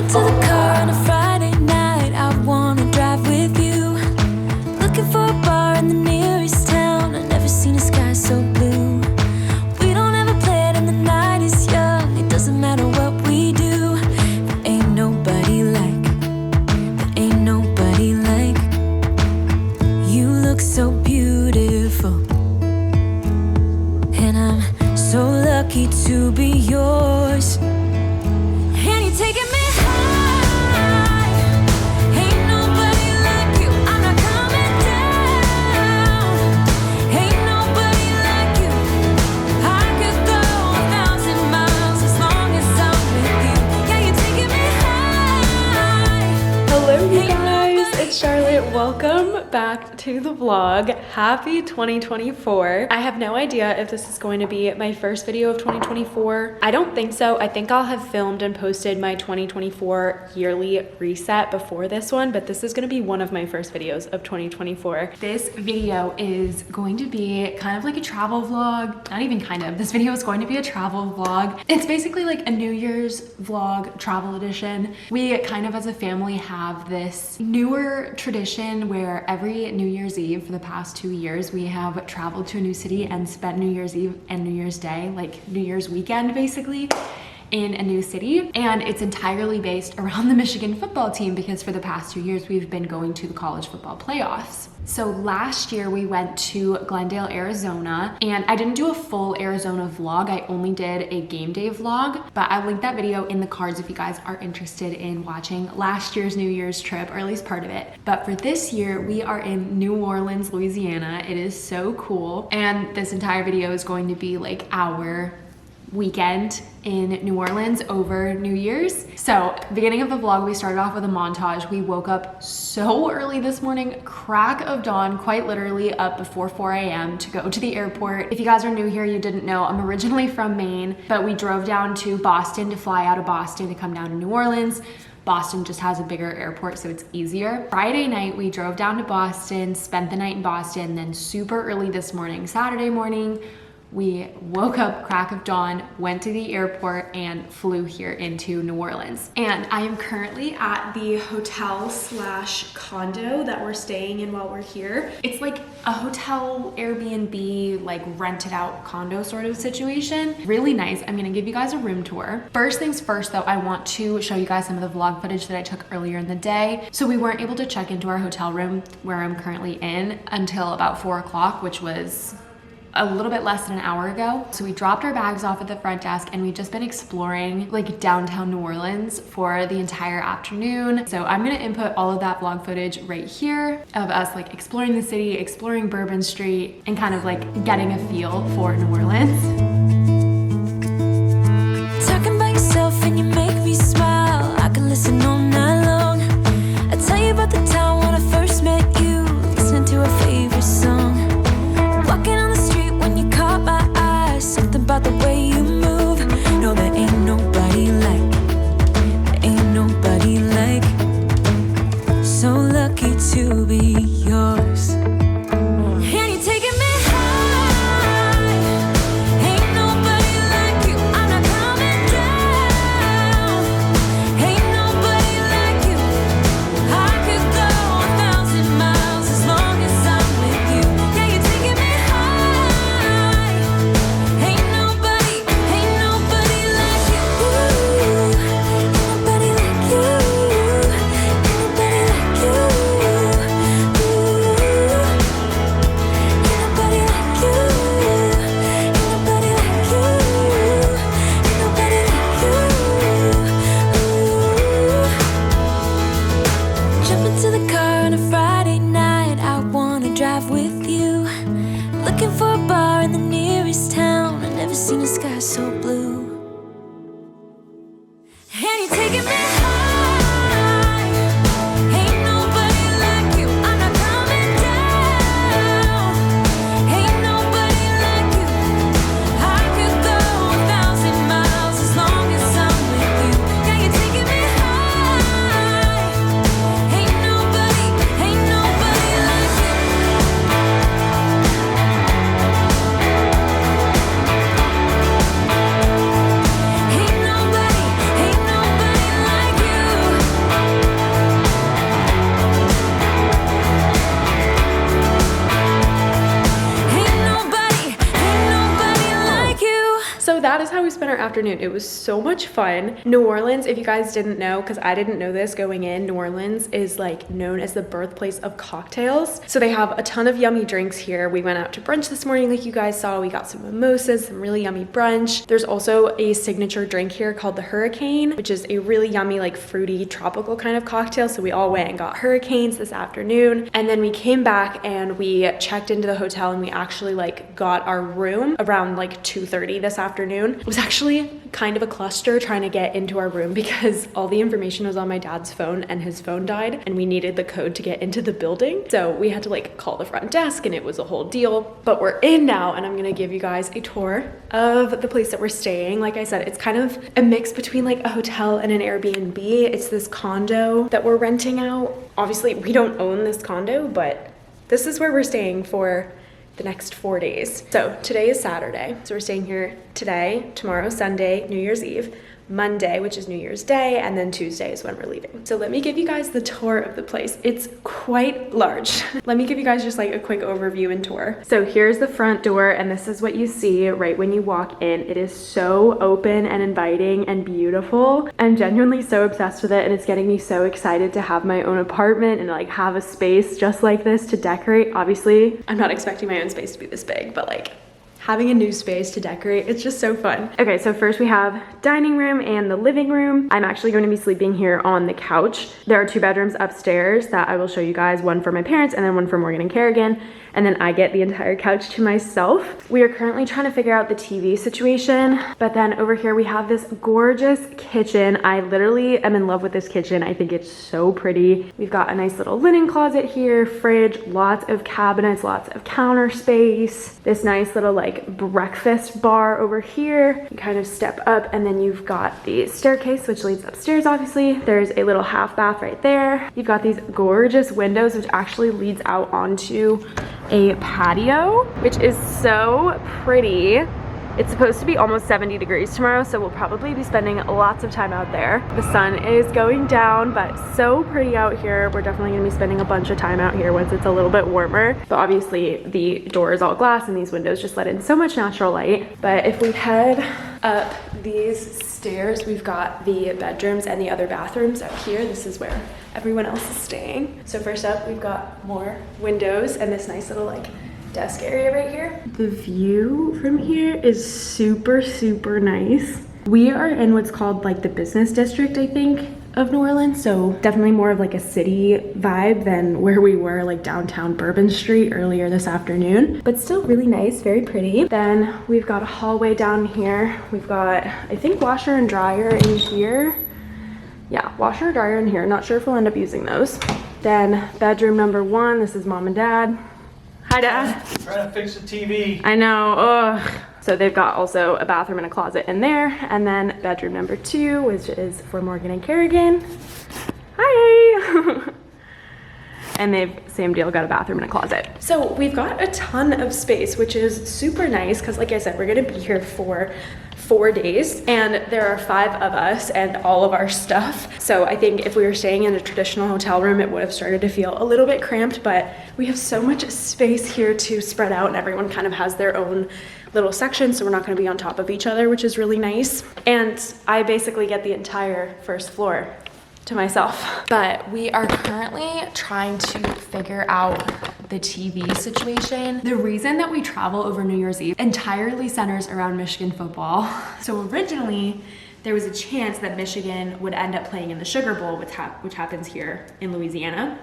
to the car on a Friday night. I wanna drive with you. Looking for a bar in the nearest town. I've never seen a sky so blue. We don't ever play it and the night is young. It doesn't matter what we do. There ain't nobody like, there ain't nobody like. You look so beautiful, and I'm so lucky to be yours. And you're taking me high. Ain't nobody like you. I'm not coming down. Ain't nobody like you. I could go 1,000 miles as long as I'm with you. Yeah, you're taking me high. Hello you guys, it's Charlotte. Welcome back to the vlog. Happy 2024. I have no idea if this is going to be my first video of 2024. I don't think so. I think I'll have filmed and posted my 2024 yearly reset before this one, but this is going to be one of my first videos of 2024. This video is going to be kind of like a travel vlog. Not even kind of. This video is going to be a travel vlog. It's basically like a New Year's vlog travel edition. We kind of as a family have this newer tradition where every New Year's Eve for the past 2 years we have traveled to a new city and spent New Year's Eve and New Year's Day, like New Year's weekend basically, in a new city. And it's entirely based around the Michigan football team because for the past 2 years we've been going to the college football playoffs. So last year we went to Glendale, Arizona, and I didn't do a full Arizona vlog. I only did a game day vlog, but I'll link that video in the cards if you guys are interested in watching last year's New Year's trip, or at least part of it. But for this year, we are in New Orleans, Louisiana. It is so cool. And this entire video is going to be like our weekend in New Orleans over New Year's. So beginning of the vlog, we started off with a montage. We woke up so early this morning, crack of dawn, quite literally up before 4 a.m. to go to the airport. If you guys are new here, you didn't know, I'm originally from Maine, but we drove down to Boston to fly out of Boston to come down to New Orleans. Boston just has a bigger airport, so it's easier. Friday night, we drove down to Boston, spent the night in Boston, then super early this morning, Saturday morning, we woke up crack of dawn, went to the airport, and flew here into New Orleans. And I am currently at the hotel slash condo that we're staying in while we're here. It's like a hotel Airbnb, like rented out condo sort of situation. Really nice. I'm gonna give you guys a room tour. First things first though, I want to show you guys some of the vlog footage that I took earlier in the day. So we weren't able to check into our hotel room where I'm currently in until about 4 o'clock, which was a little bit less than an hour ago. So we dropped our bags off at the front desk and we've just been exploring like downtown New Orleans for the entire afternoon. So I'm gonna input all of that vlog footage right here of us like exploring the city, exploring Bourbon Street, and kind of like getting a feel for New Orleans. Talking about yourself and you make me smile. I can listen all night long. I tell you about the time when I first met you, listening to a favorite song. Walking on the street when you caught my eye, something about the way you move. No, there ain't nobody like, there ain't nobody like. So lucky to be yours. And you're taking me high. Ain't nobody like you. I'm not coming down. Ain't nobody like you. I could go 1,000 miles as long as I'm with you. Yeah, you're taking me high. Ain't nobody like you. Ain't nobody like you. Ain't nobody like you. Ain't nobody like you. Ain't nobody like you. Ain't nobody like you. Jump into the car on a Friday night. I wanna drive with you. Looking for a bar in the nearest town. I've never seen a sky so blue. And you're taking me high. Ain't nobody like you. I'm not coming down. Ain't nobody like you. I could go 1,000 miles as long as I'm with you. Yeah, you're taking me high. Ain't nobody like you. Ain't nobody So that is how we spent our afternoon. It was so much fun. New Orleans, if you guys didn't know, because I didn't know this going in, New Orleans is like known as the birthplace of cocktails. So they have a ton of yummy drinks here. We went out to brunch this morning like you guys saw. We got some mimosas, some really yummy brunch. There's also a signature drink here called the Hurricane, which is a really yummy, like fruity, tropical kind of cocktail. So we all went and got Hurricanes this afternoon. And then we came back and we checked into the hotel and we actually like got our room around like 2:30 this afternoon. It was actually kind of a cluster trying to get into our room because all the information was on my dad's phone and his phone died and we needed the code to get into the building. So we had to like call the front desk and it was a whole deal. But we're in now and I'm gonna give you guys a tour of the place that we're staying. Like I said, it's kind of a mix between like a hotel and an Airbnb. It's this condo that we're renting out. Obviously, we don't own this condo, but this is where we're staying for the next 4 days. So today is Saturday. So we're staying here today, tomorrow, Sunday, New Year's Eve, Monday, which is New Year's Day, and then Tuesday is when we're leaving. So let me give you guys the tour of the place. It's quite large. Let me give you guys just like a quick overview and tour. So here's the front door, and this is what you see right when you walk in. It is so open and inviting and beautiful. I'm genuinely so obsessed with it, and it's getting me so excited to have my own apartment and like have a space just like this to decorate. Obviously, I'm not expecting my own space to be this big, but like having a new space to decorate, it's just so fun. Okay, so first we have dining room and the living room. I'm actually going to be sleeping here on the couch. There are 2 bedrooms upstairs that I will show you guys, one for my parents and then one for Morgan and Kerrigan. And then I get the entire couch to myself. We are currently trying to figure out the TV situation, but then over here we have this gorgeous kitchen. I literally am in love with this kitchen. I think it's so pretty. We've got a nice little linen closet here, fridge, lots of cabinets, lots of counter space, this nice little like breakfast bar over here. You kind of step up and then you've got the staircase, which leads upstairs, obviously. There's a little half bath right there. You've got these gorgeous windows, which actually leads out onto a patio, which is so pretty. It's supposed to be almost 70 degrees tomorrow, so we'll probably be spending lots of time out there. The sun is going down, but so pretty out here. We're definitely gonna be spending a bunch of time out here once it's a little bit warmer. But obviously the door is all glass and these windows just let in so much natural light. But if we head up these stairs, we've got the bedrooms and the other bathrooms up here. This is where everyone else is staying. So first up, we've got more windows and this nice little like desk area right here. The view from here is super, super nice. We are in what's called like the business district, I think, of New Orleans. So definitely more of like a city vibe than where we were like downtown Bourbon Street earlier this afternoon, but still really nice, very pretty. Then we've got a hallway down here. We've got, I think, washer and dryer in here. Yeah, washer and dryer in here. Not sure if we'll end up using those. Then bedroom number 1, this is mom and dad. Hi, Dad. Trying to fix the TV. I know, ugh. So they've got also a bathroom and a closet in there. And then bedroom number 2, which is for Morgan and Kerrigan. Hi. And they've, same deal, got a bathroom and a closet. So we've got a ton of space, which is super nice because like I said, we're gonna be here for 4 days and there are 5 of us and all of our stuff. So I think if we were staying in a traditional hotel room, it would have started to feel a little bit cramped, but we have so much space here to spread out and everyone kind of has their own little section. So we're not gonna be on top of each other, which is really nice. And I basically get the entire first floor to myself. But we are currently trying to figure out the TV situation. The reason that we travel over New Year's Eve entirely centers around Michigan football. So originally, there was a chance that Michigan would end up playing in the Sugar Bowl, which happens here in Louisiana.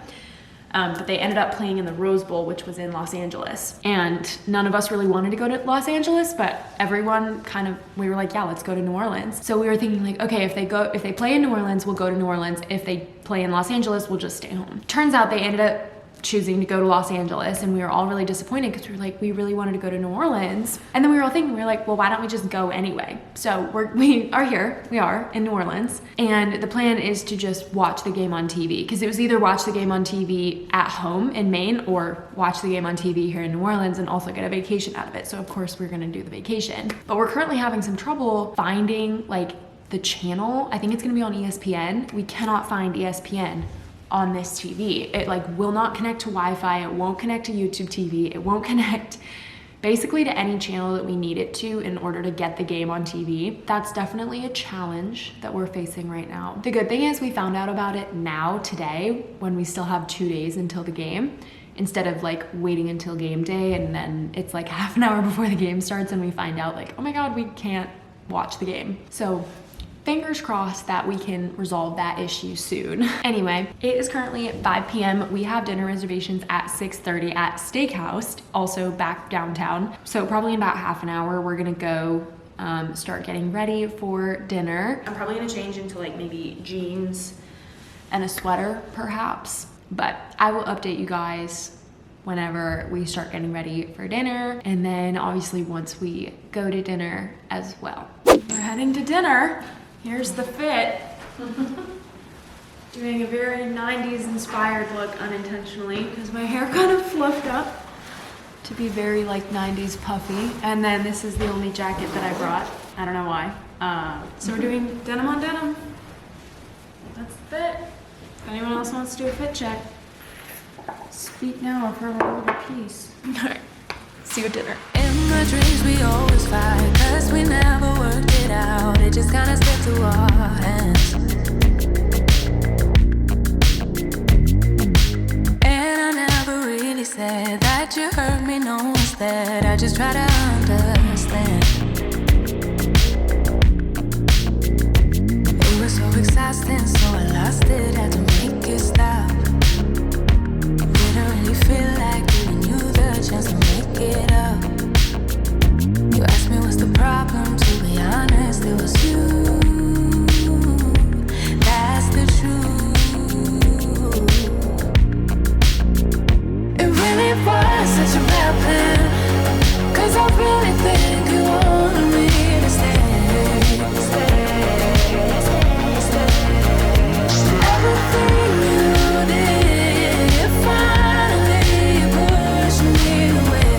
But they ended up playing in the Rose Bowl, which was in Los Angeles. And none of us really wanted to go to Los Angeles, but everyone kind of, we were like, yeah, let's go to New Orleans. So we were thinking like, okay, if they play in New Orleans, we'll go to New Orleans. If they play in Los Angeles, we'll just stay home. Turns out they ended up choosing to go to Los Angeles, and we were all really disappointed because we were like, we really wanted to go to New Orleans. And then we were all thinking, we were like, well, why don't we just go anyway? So we are here, we are in New Orleans, and the plan is to just watch the game on TV, because it was either watch the game on TV at home in Maine or watch the game on TV here in New Orleans and also get a vacation out of it. So of course we're gonna do the vacation. But we're currently having some trouble finding like the channel. I think it's gonna be on ESPN. We cannot find ESPN on this TV. It like will not connect to Wi-Fi. It won't connect to YouTube TV. It won't connect basically to any channel that we need it to in order to get the game on TV. That's definitely a challenge that we're facing right now. The good thing is we found out about it now today when we still have 2 days until the game, instead of like waiting until game day and then it's like half an hour before the game starts and we find out like, oh my God, we can't watch the game. So fingers crossed that we can resolve that issue soon. Anyway, it is currently 5 p.m. We have dinner reservations at 6:30 at Steakhouse, also back downtown. So probably in about half an hour, we're gonna go start getting ready for dinner. I'm probably gonna change into like maybe jeans and a sweater perhaps, but I will update you guys whenever we start getting ready for dinner, and then obviously once we go to dinner as well. We're heading to dinner. Here's the fit. Doing a very 90s inspired look unintentionally because my hair kind of fluffed up to be very like 90s puffy. And then this is the only jacket that I brought. I don't know why. So we're doing denim on denim. That's the fit. If anyone else wants to do a fit check, speak now or forever hold your peace. All right, see you at dinner. In my dreams we always fight, cause we never worked it out. It just kinda slipped through our hands. And I never really said that you hurt me, no instead I just try to understand. It was so exhausting, so I lost it, had to make it stop. Didn't really feel like giving you the chance to make it up. You asked me what's the problem, to be honest, it was you. That's the truth. It really was such a bad plan, cause I really think you wanted me to stay. Everything you did, you finally pushed me away.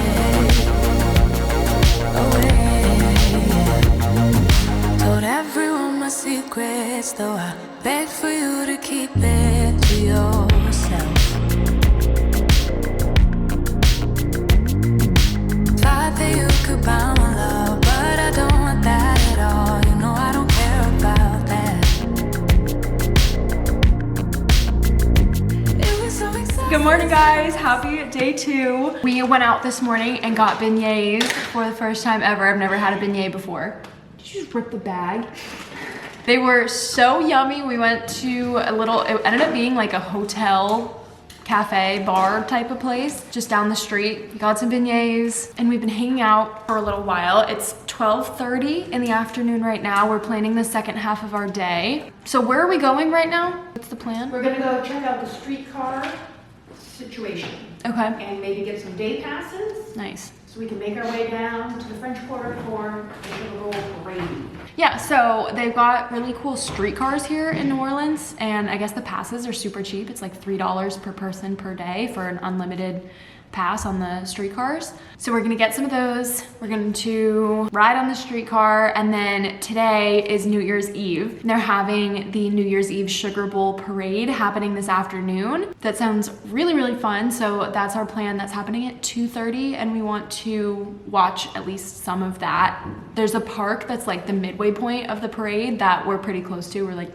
Told everyone my secrets, though I begged for you to keep it to yourself. Thought that you could buy my love, but I don't want that at all. You know I don't care about that. It was so exciting. Good morning, guys. Happy day 2. We went out this morning and got beignets for the first time ever. I've never had a beignet before. Did you just rip the bag? They were so yummy. We went to a little, it ended up being like a hotel, cafe, bar type of place just down the street. We got some beignets and we've been hanging out for a little while. It's 12:30 in the afternoon right now. We're planning the second half of our day. So where are we going right now? What's the plan? We're gonna go check out the streetcar situation Okay, and maybe get some day passes nice. so we can make our way down to the French Quarter for the little parade. Yeah, so they've got really cool streetcars here in New Orleans, and I guess the passes are super cheap. It's like $3 per person per day for an unlimited pass on the streetcars. So we're gonna get some of those. We're going to ride on the streetcar, and then today is New Year's Eve. They're having the New Year's Eve Sugar Bowl parade happening this afternoon. That sounds really, really fun. So that's our plan. That's happening at 2:30, and we want to watch at least some of that. There's a park that's like the midway point of the parade that we're pretty close to. We're like,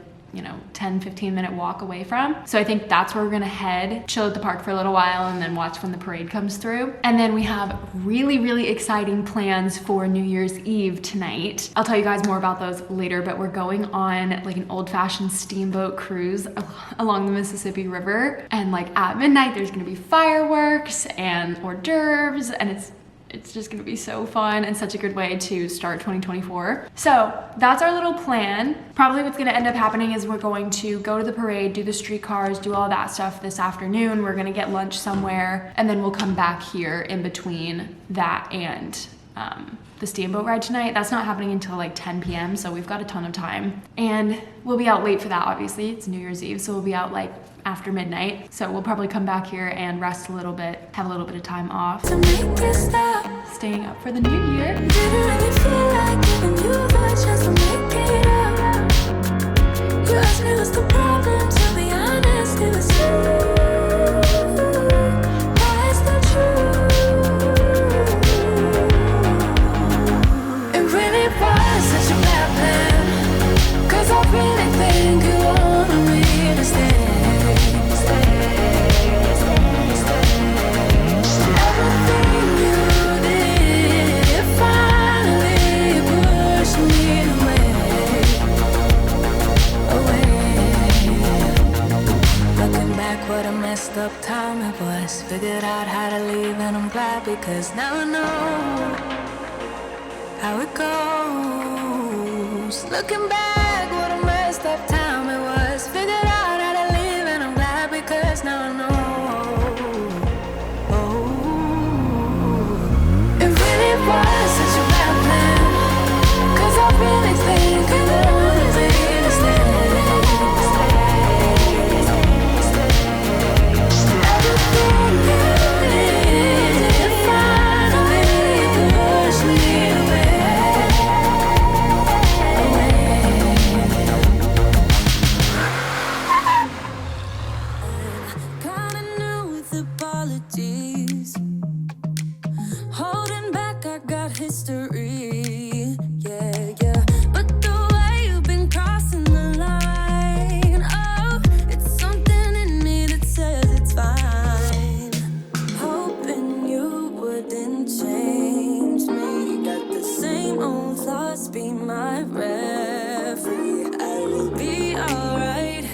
10-15 minute walk away from. So I think that's where we're gonna head, chill at the park for a little while, and then watch when the parade comes through. And then we have really, really exciting plans for New Year's Eve tonight. I'll tell you guys more about those later, but we're going on like an old-fashioned steamboat cruise along the Mississippi River. And like at midnight, there's gonna be fireworks and hors d'oeuvres, and it's just gonna be so fun and such a good way to start 2024. So that's our little plan. Probably what's gonna end up happening is we're going to go to the parade, do the streetcars, do all that stuff this afternoon. We're gonna get lunch somewhere, and then we'll come back here in between that and the steamboat ride tonight. That's not happening until like 10 p.m. So we've got a ton of time, and we'll be out late for that. Obviously it's New Year's Eve, so we'll be out like after midnight. So we'll probably come back here and rest a little bit, have a little bit of time off. To make it stop. Staying up for the new year. Didn't really feel like giving you the chance to make it up. You asked me what's the problem, to be honest, it was you. That's the truth. Figured out how to leave and I'm glad because now I know how it goes. Looking back, what a messed up time it was. Figured out how to leave and I'm glad because now I know. It really was such a bad plan, 'cause I really think it would be a mistake. Everything you did finally pushed me away. Kinda new with apologies. Holding back, I got history. Yeah, yeah. But the way you've been crossing the line, oh, it's something in me that says it's fine. Hoping you wouldn't change me. Got the same old thoughts, be my referee. I will be alright.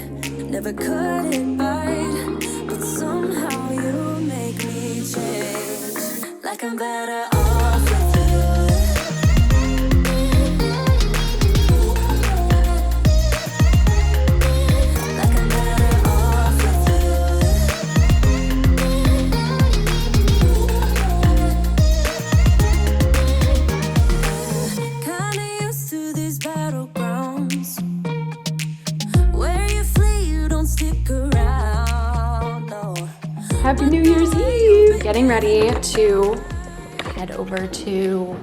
Never cut it right, but somehow you make me change. Like I'm better off with you. Like I'm better off with you. Kinda used to these battlegrounds where you flee, you don't stick around, no. Happy New Year's Eve! Getting ready to head over to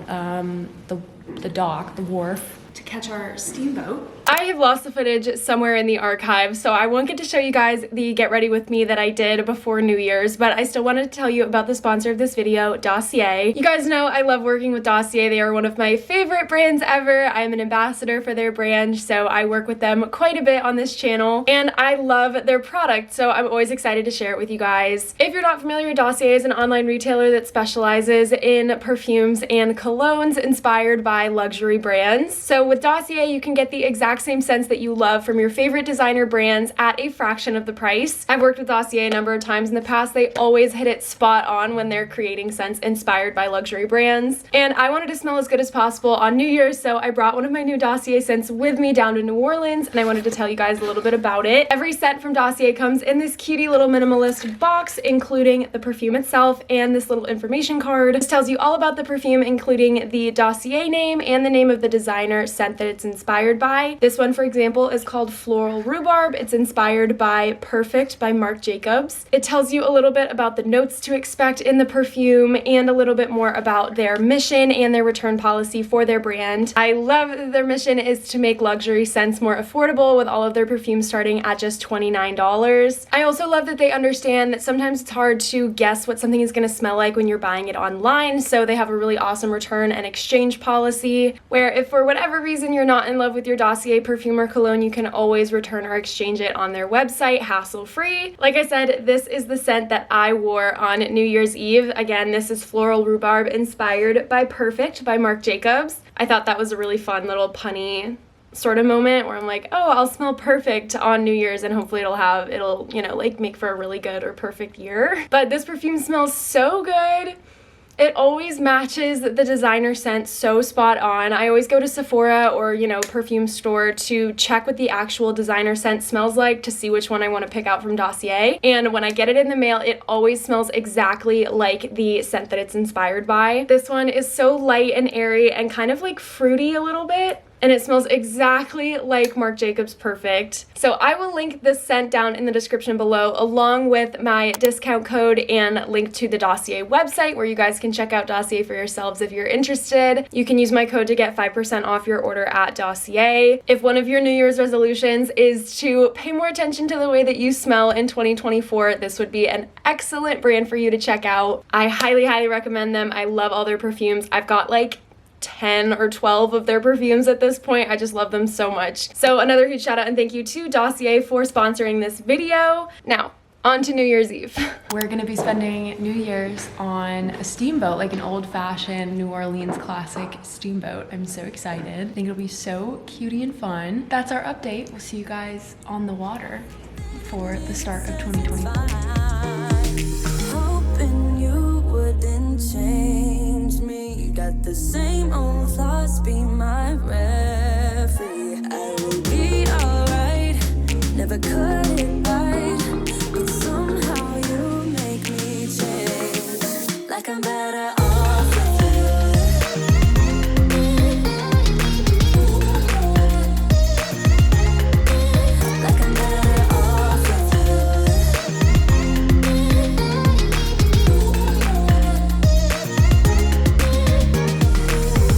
the dock, the wharf, to catch our steamboat. I have lost the footage somewhere in the archive, so I won't get to show you guys the get ready with me that I did before New Year's, but I still wanted to tell you about the sponsor of this video, Dossier. You guys know I love working with Dossier. They are one of my favorite brands ever. I'm an ambassador for their brand, so I work with them quite a bit on this channel, and I love their product, so I'm always excited to share it with you guys. If you're not familiar, Dossier is an online retailer that specializes in perfumes and colognes inspired by luxury brands. So with Dossier, you can get the exact same scents that you love from your favorite designer brands at a fraction of the price. I've worked with Dossier a number of times in the past. They always hit it spot on when they're creating scents inspired by luxury brands. And I wanted to smell as good as possible on New Year's, so I brought one of my new Dossier scents with me down to New Orleans, and I wanted to tell you guys a little bit about it. Every scent from Dossier comes in this cutie little minimalist box, including the perfume itself and this little information card. This tells you all about the perfume, including the Dossier name and the name of the designer scent that it's inspired by. This one, for example, is called Floral Rhubarb. It's inspired by Perfect by Marc Jacobs. It tells you a little bit about the notes to expect in the perfume and a little bit more about their mission and their return policy for their brand. I love that their mission is to make luxury scents more affordable, with all of their perfumes starting at just $29. I also love that they understand that sometimes it's hard to guess what something is going to smell like when you're buying it online, so they have a really awesome return and exchange policy where if for whatever reason you're not in love with your Dossier perfume or cologne, you can always return or exchange it on their website, hassle-free. Like I said, this is the scent that I wore on New Year's Eve. Again, this is Floral Rhubarb inspired by Perfect by Marc Jacobs. I thought that was a really fun little punny sort of moment where I'm like, oh, I'll smell perfect on New Year's and hopefully it'll, you know, like make for a really good or perfect year. But this perfume smells so good. It always matches the designer scent so spot on. I always go to Sephora or, you know, perfume store to check what the actual designer scent smells like to see which one I want to pick out from Dossier. And when I get it in the mail, it always smells exactly like the scent that it's inspired by. This one is so light and airy and kind of like fruity a little bit. And it smells exactly like Marc Jacobs Perfect. So I will link this scent down in the description below, along with my discount code and link to the Dossier website where you guys can check out Dossier for yourselves if you're interested. You can use my code to get 5% off your order at Dossier. If one of your New Year's resolutions is to pay more attention to the way that you smell in 2024, this would be an excellent brand for you to check out. I highly, highly recommend them. I love all their perfumes. I've got like 10 or 12 of their perfumes at this point. I just love them so much. So another huge shout out and thank you to Dossier for sponsoring this video. Now, on to New Year's Eve. We're gonna be spending New Year's on a steamboat, like an old-fashioned New Orleans classic steamboat. I'm so excited. I think it'll be so cutie and fun. That's our update. We'll see you guys on the water for the start of 2024. change me. Got the same old thoughts, be my referee. I will be alright, never cut it right, but somehow you make me change. Like I'm better off with you. Like I'm better off with you.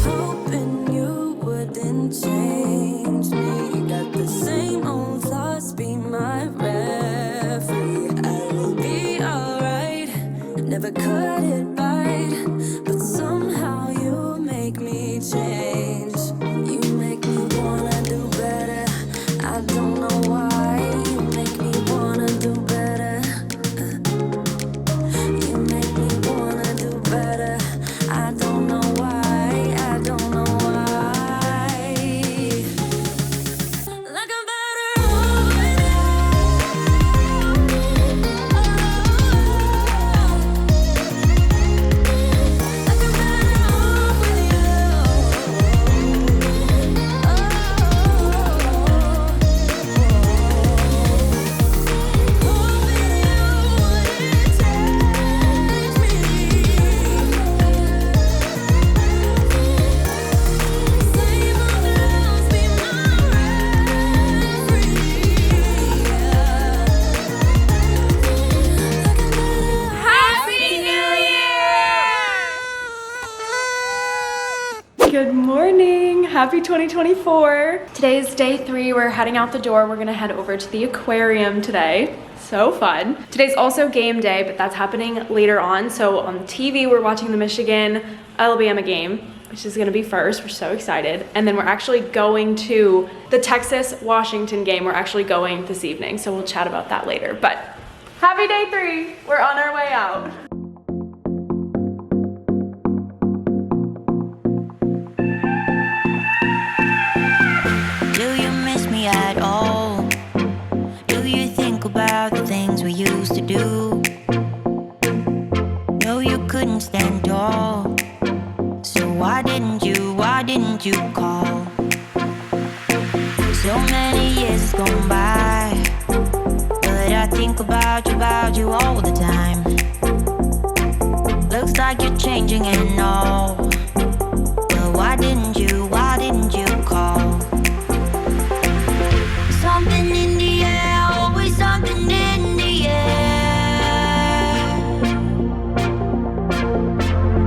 Hoping you wouldn't change me. Got the same old thoughts, be my referee. I will be alright, never cut it right, but somehow you make me change. You make me wanna do better. I don't know why. You make me wanna do better. You make me wanna do better. I don't know why. I don't know why. Like I'm better off with you. Like I'm better off with you. Happy New Year! Good morning. Happy 2024. Today is day 3. We're heading out the door. We're gonna head over to the aquarium today. So fun. Today's also game day, but that's happening later on. So on TV, we're watching the Michigan Alabama game, which is gonna be first. We're so excited. And then we're actually going to the Texas-Washington game. We're actually going this evening, so we'll chat about that later. But happy day 3. We're on our way out. Do you miss me at all? Do you think about the things we used to do? No, you couldn't stand tall. So why didn't you call? So many years has gone by, but I think about you all the time. Looks like you're changing and all, but why didn't you call? Something in the air, always something in the air.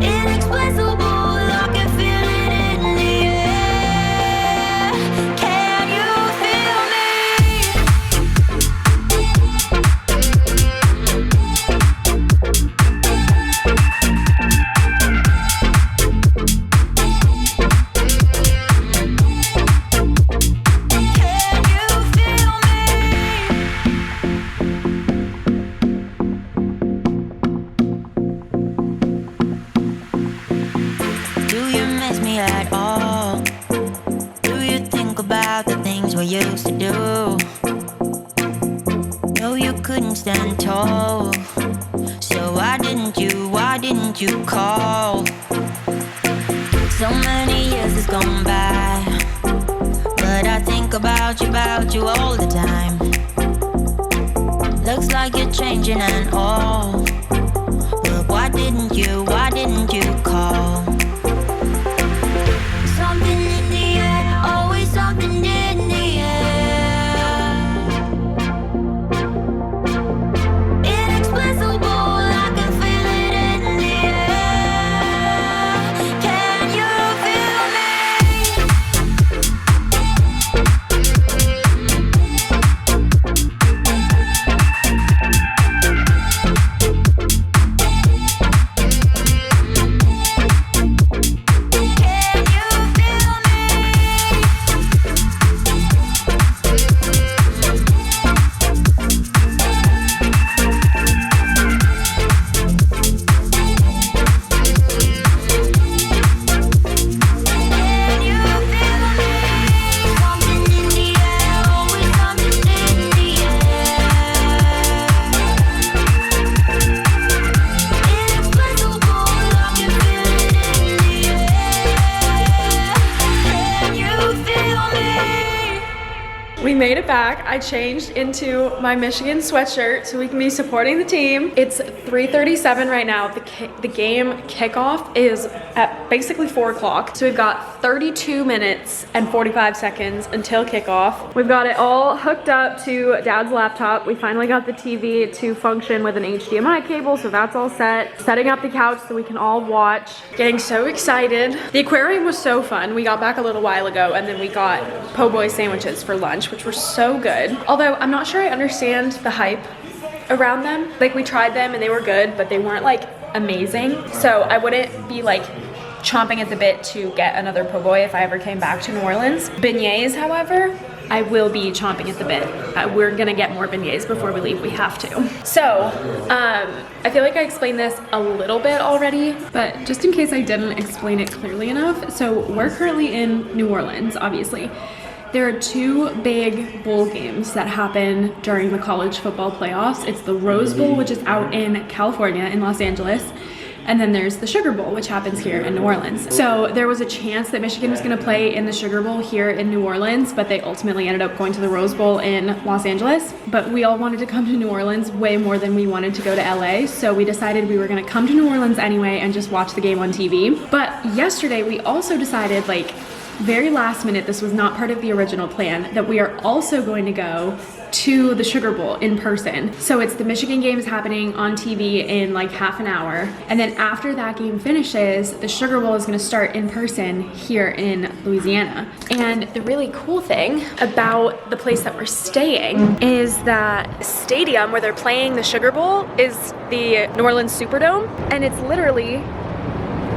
Inexplicable, I can feel it in the air. Can you feel me? At all? Do you think about the things we used to do? No, you couldn't stand tall. So why didn't you call? So many years has gone by, but I think about you all the time. Looks like you're changing and all, but why didn't you call? Something in the air, always something in the air. Inexplicable, I can feel it in the air. Can you feel me? We made it back. I changed into my Michigan sweatshirt so we can be supporting the team. It's 3:37 right now. The game kickoff is at basically 4 o'clock. So we've got 32 minutes and 45 seconds until kickoff. We've got it all hooked up to Dad's laptop. We finally got the TV to function with an HDMI cable, so that's all set. Setting up the couch so we can all watch. Getting so excited. The aquarium was so fun. We got back a little while ago and then we got po' boy sandwiches for lunch, which were so good. Although I'm not sure I understand the hype around them. Like, we tried them and they were good, but they weren't like amazing. So I wouldn't be like chomping at the bit to get another po' boy if I ever came back to New Orleans. Beignets, however, I will be chomping at the bit. We're gonna get more beignets before we leave, we have to. So, I feel like I explained this a little bit already, but just in case I didn't explain it clearly enough. So we're currently in New Orleans, obviously. There are 2 big bowl games that happen during the college football playoffs. It's the Rose Bowl, which is out in California, in Los Angeles. And then there's the Sugar Bowl, which happens here in New Orleans. So there was a chance that Michigan was gonna play in the Sugar Bowl here in New Orleans, but they ultimately ended up going to the Rose Bowl in Los Angeles. But we all wanted to come to New Orleans way more than we wanted to go to LA. So we decided we were gonna come to New Orleans anyway and just watch the game on TV. But yesterday we also decided, like, very last minute, this was not part of the original plan, that we are also going to go to the Sugar Bowl in person. So it's the Michigan games happening on TV in like half an hour. And then after that game finishes, the Sugar Bowl is gonna start in person here in Louisiana. And the really cool thing about the place that we're staying is that stadium where they're playing the Sugar Bowl is the New Orleans Superdome. And it's literally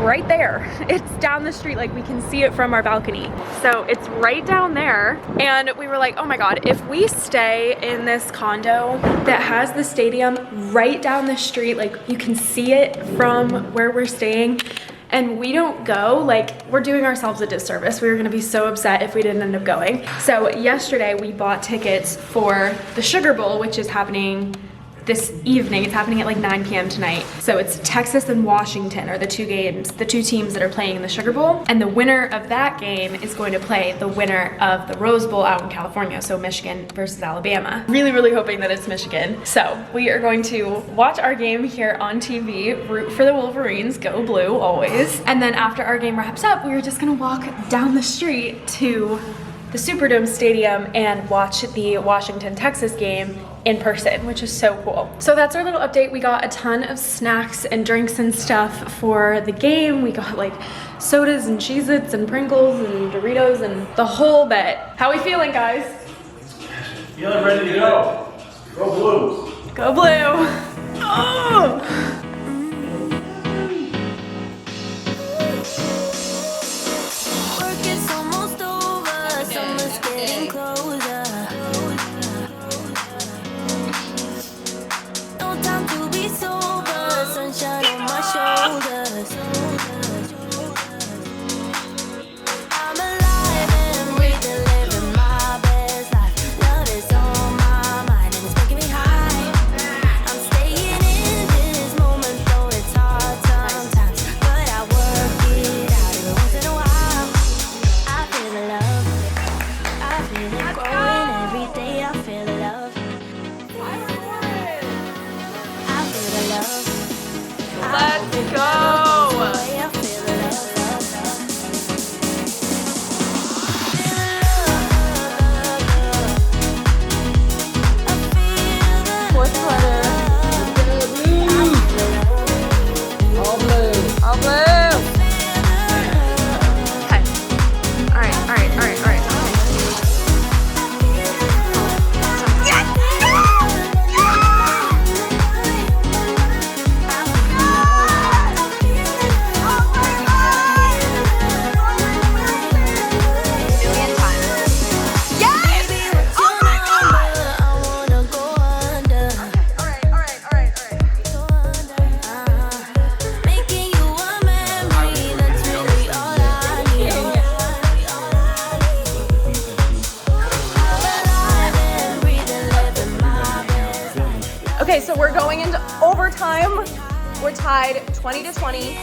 right there. It's down the street, like we can see it from our balcony. So it's right down there. And we were like, oh my God, if we stay in this condo that has the stadium right down the street, like you can see it from where we're staying, and we don't go, like we're doing ourselves a disservice. We were gonna be so upset if we didn't end up going. So yesterday we bought tickets for the Sugar Bowl, which is happening this evening. It's happening at like 9 p.m. tonight. So it's Texas and Washington are the 2 games, the 2 teams that are playing in the Sugar Bowl. And the winner of that game is going to play the winner of the Rose Bowl out in California. So Michigan versus Alabama. Really, really hoping that it's Michigan. So we are going to watch our game here on TV, root for the Wolverines, go blue always. And then after our game wraps up, we are just gonna walk down the street to the Superdome Stadium and watch the Washington, Texas game in person, which is so cool. So that's our little update. We got a ton of snacks and drinks and stuff for the game. We got like sodas and Cheez-Its and Pringles and Doritos and the whole bit. How we feeling, guys? Feeling ready to go. Go Blues. Go blue. Oh! Okay, so we're going into overtime. We're tied 20-20.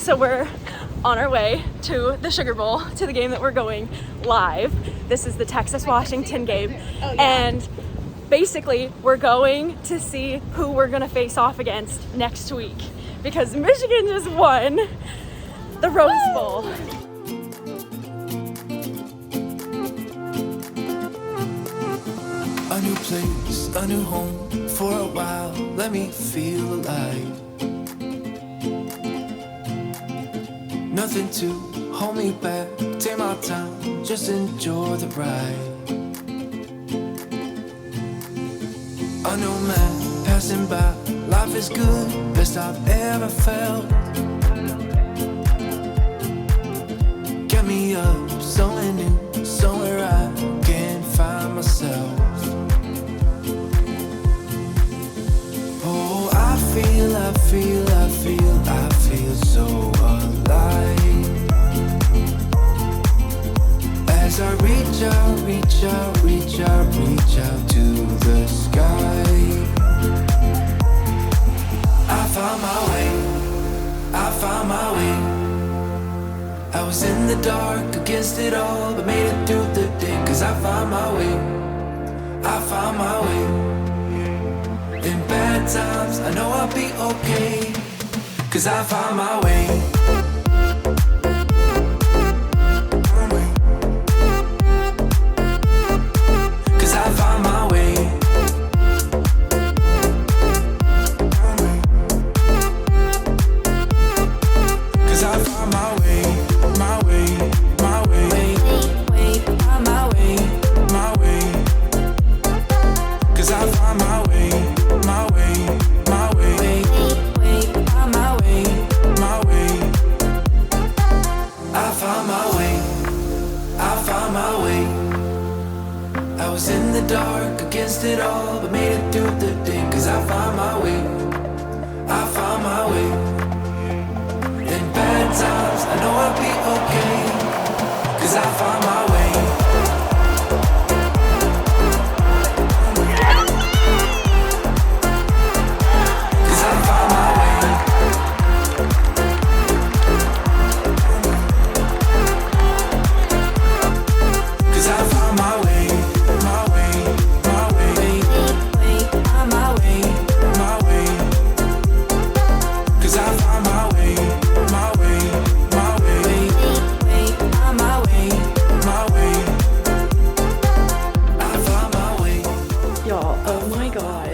So we're on our way to the Sugar Bowl, to the game that we're going live. This is the Texas-Washington game. And basically, we're going to see who we're gonna face off against next week because Michigan just won the Rose Bowl. A new place, a new home for a while. Let me feel alive. Nothing to hold me back. Take my time, just enjoy the ride. A new man passing by. Life is good, best I've ever felt. Get me up, somewhere new, somewhere I can find myself. Oh, I feel so alive. As I reach out to the sky. I found my way. I was in the dark against it all, but made it through the day. Cause I found my way. In bad times, I know I'll be okay. Cause I found my way. Cause I found my way. Cause I found my way. My way. My way. My way. My way. Cause I found my way. My way. My way. My way. My way. I found my way. I found my way. I was in the dark against it all, but made it through the day. Cause I found my way. I found my way. In bad times, I know I'll be okay. Cause I found my way. Cause I found my way. Cause I found my way. My way. My way. My way. My way. Cause I found my way. My way. My way. My way. My way. I found my way. Y'all, oh my God.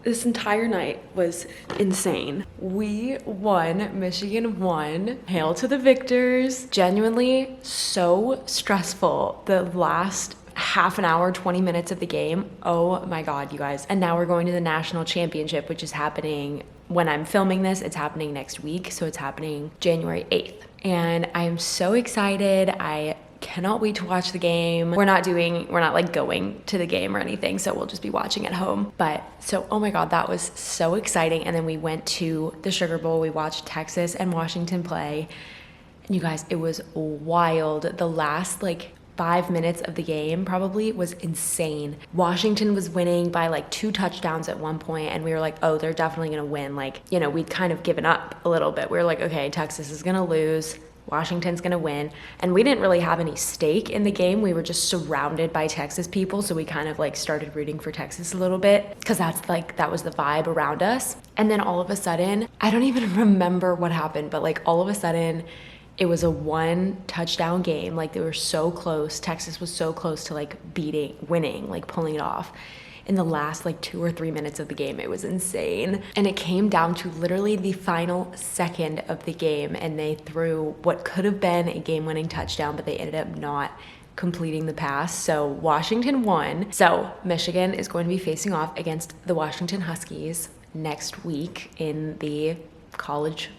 This entire night was insane. We won. Michigan won. Hail to the victors. Genuinely so stressful the last half an hour, 20 minutes of the game. Oh my God, you guys. And now we're going to the national championship, which is happening when I'm filming this. It's happening next week. So it's happening January 8th. And I'm so excited. I cannot wait to watch the game. We're not like going to the game or anything, so we'll just be watching at home. But so, oh my God, that was so exciting. And then we went to the Sugar Bowl. We watched Texas and Washington play. And you guys, it was wild. The last like 5 minutes of the game probably was insane. Washington was winning by like 2 touchdowns at one point, and we were like, oh, they're definitely gonna win. Like, you know, we'd kind of given up a little bit. We were like, okay, Texas is gonna lose. Washington's gonna win. And we didn't really have any stake in the game. We were just surrounded by Texas people. So we kind of like started rooting for Texas a little bit because that was the vibe around us. And then all of a sudden, I don't even remember what happened, but like all of a sudden it was a 1 touchdown game. Like they were so close. Texas was so close to like winning, like pulling it off. In the last like 2 or 3 minutes of the game. It was insane. And it came down to literally the final second of the game, and they threw what could have been a game-winning touchdown, but they ended up not completing the pass. So Washington won. So Michigan is going to be facing off against the Washington Huskies next week in the college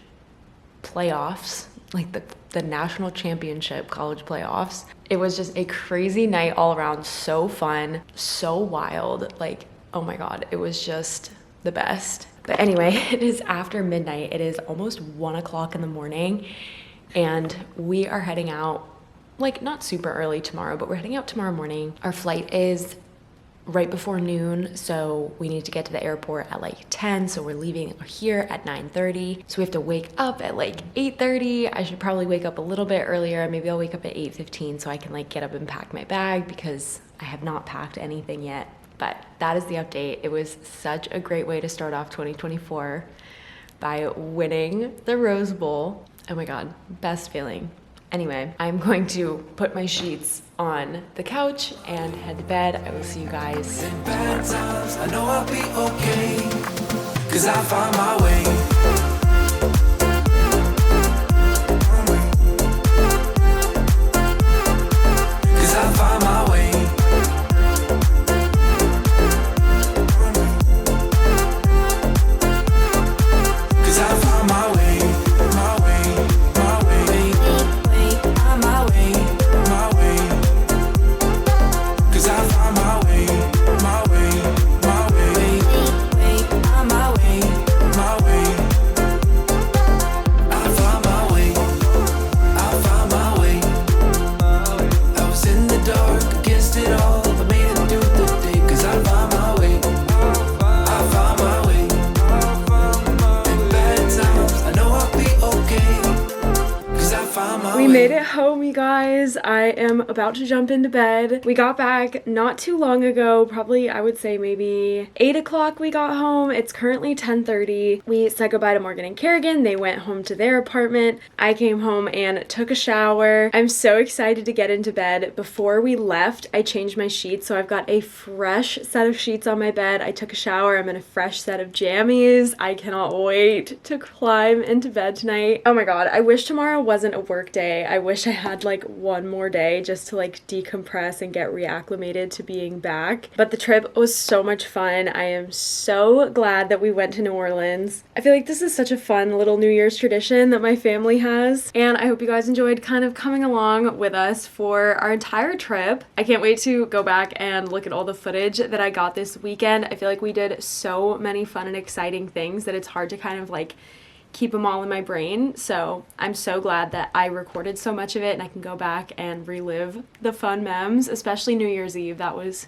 playoffs, like the national championship college playoffs. It was just a crazy night all around. So fun, so wild. Like, oh my God, it was just the best. But anyway, it is after midnight. It is almost 1 o'clock in the morning, and we are heading out, like not super early tomorrow, but we're heading out tomorrow morning. Our flight is right before noon, so we need to get to the airport at like 10, so we're leaving here at 9:30. So we have to wake up at like 8:30. I should probably wake up a little bit earlier. Maybe I'll wake up at 8:15 so I can like get up and pack my bag because I have not packed anything yet. But that is the update. It was such a great way to start off 2024 by winning the Rose Bowl. Oh my God, best feeling. Anyway, I'm going to put my sheets on the couch and head to bed. I will see you guys In bad times, I know I'll be okay, 'cause I find my way. We made it home, you guys. I am about to jump into bed. We got back not too long ago, probably I would say maybe 8 o'clock we got home. It's currently 10:30. We said goodbye to Morgan and Kerrigan. They went home to their apartment. I came home and took a shower. I'm so excited to get into bed. Before we left, I changed my sheets, so I've got a fresh set of sheets on my bed. I took a shower. I'm in a fresh set of jammies. I cannot wait to climb into bed tonight. Oh my God, I wish tomorrow wasn't a work day. I wish I had like one more day just to like decompress and get reacclimated to being back. But the trip was so much fun. I am so glad that we went to New Orleans. I feel like this is such a fun little New Year's tradition that my family has. And I hope you guys enjoyed kind of coming along with us for our entire trip. I can't wait to go back and look at all the footage that I got this weekend. I feel like we did so many fun and exciting things that it's hard to kind of like keep them all in my brain. So I'm so glad that I recorded so much of it and I can go back and relive the fun memes, especially New Year's Eve. That was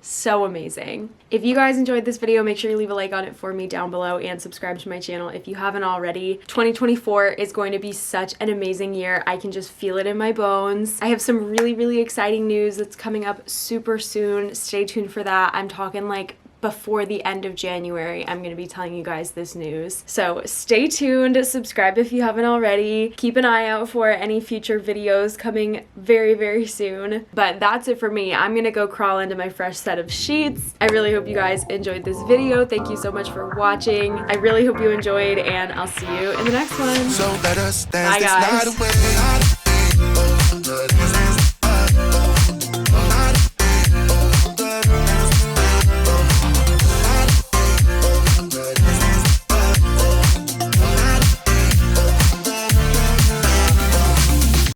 so amazing. If you guys enjoyed this video, make sure you leave a like on it for me down below and subscribe to my channel if you haven't already. 2024 is going to be such an amazing year. I can just feel it in my bones. I have some really exciting news that's coming up super soon. Stay tuned for that. I'm talking like before the end of January, I'm going to be telling you guys this news. So stay tuned, subscribe if you haven't already. Keep an eye out for any future videos coming very soon. But that's it for me. I'm going to go crawl into my fresh set of sheets. I really hope you guys enjoyed this video. Thank you so much for watching. I really hope you enjoyed, and I'll see you in the next one. So let us dance Bye, this guys. night away.